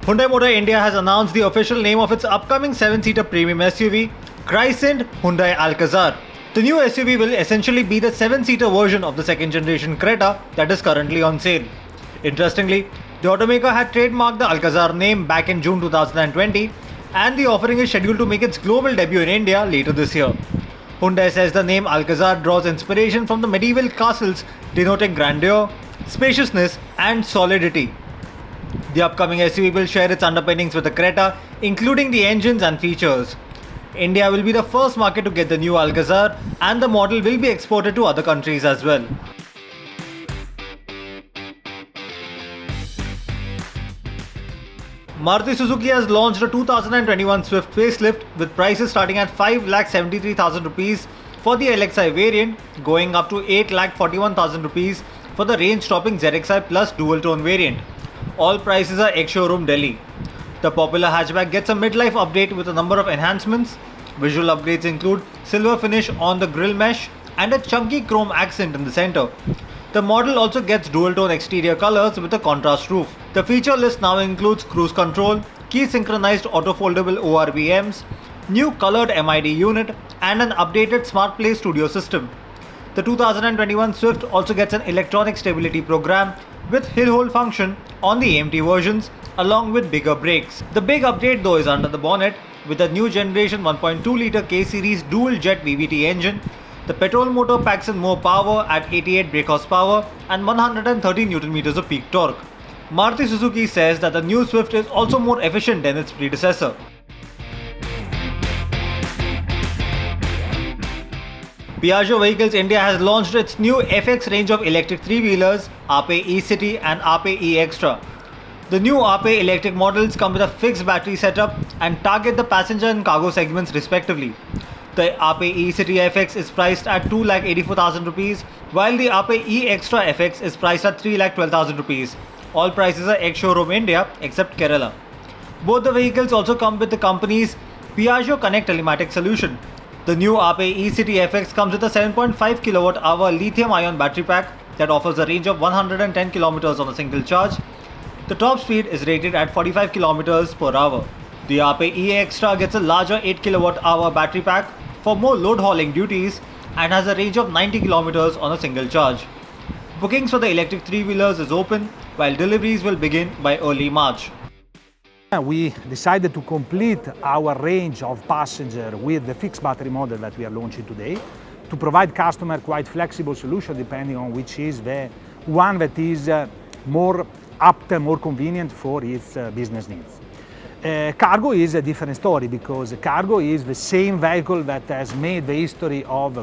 Hyundai Motor India has announced the official name of its upcoming 7-seater premium SUV, christened Hyundai Alcazar. The new SUV will essentially be the 7-seater version of the second-generation Creta that is currently on sale. Interestingly, the automaker had trademarked the Alcazar name back in June 2020, and the offering is scheduled to make its global debut in India later this year. Hyundai says the name Alcazar draws inspiration from the medieval castles, denoting grandeur, spaciousness, and solidity. The upcoming SUV will share its underpinnings with the Creta, including the engines and features. India will be the first market to get the new Alcazar, and the model will be exported to other countries as well. Maruti Suzuki has launched a 2021 Swift facelift with prices starting at 5,73,000 rupees for the LXI variant, going up to 8,41,000 rupees for the range-topping ZXi Plus dual-tone variant. All prices are ex-showroom Delhi. The popular hatchback gets a midlife update with a number of enhancements. Visual upgrades include silver finish on the grille mesh and a chunky chrome accent in the center. The model also gets dual-tone exterior colors with a contrast roof. The feature list now includes cruise control, key-synchronized auto-foldable ORVMs, new colored MID unit, and an updated Smart Play Studio system. The 2021 Swift also gets an electronic stability program with hill hold function on the AMT versions, along with bigger brakes. The big update though is under the bonnet with a new generation 1.2-litre K-series dual-jet VVT engine. The petrol motor packs in more power at 88 brake horsepower and 130 Nm of peak torque. Maruti Suzuki says that the new Swift is also more efficient than its predecessor. Piaggio Vehicles India has launched its new FX range of electric three-wheelers, Ape E-City and Ape E-Extra. The new Ape electric models come with a fixed battery setup and target the passenger and cargo segments respectively. The Ape E-City FX is priced at 2,84,000 rupees, while the Ape E-Extra FX is priced at 3,12,000 rupees. All prices are ex-showroom India except Kerala. Both the vehicles also come with the company's Piaggio Connect telematics solution. The new Ape E-City FX comes with a 7.5 kWh lithium-ion battery pack that offers a range of 110 km on a single charge. The top speed is rated at 45 km per hour. The Ape E-Extra gets a larger 8 kWh battery pack for more load hauling duties and has a range of 90 km on a single charge. Bookings for the electric three-wheelers is open, while deliveries will begin by early March. We decided to complete our range of passenger with the fixed battery model that we are launching today to provide customer quite flexible solution depending on which is the one that is more apt and more convenient for its business needs. Cargo is a different story because cargo is the same vehicle that has made the history of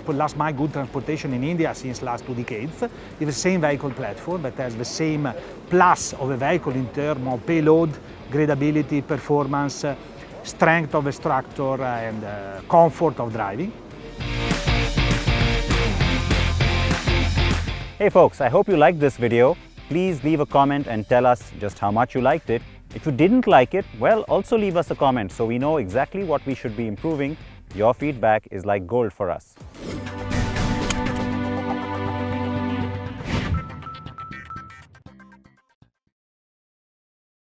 last mile good transportation in India since last 2 decades. It's the same vehicle platform that has the same plus of a vehicle in terms of payload, gradability, performance, strength of the structure and comfort of driving. Hey folks, I hope you liked this video. Please leave a comment and tell us just how much you liked it. If you didn't like it, well, also leave us a comment so we know exactly what we should be improving. Your feedback is like gold for us.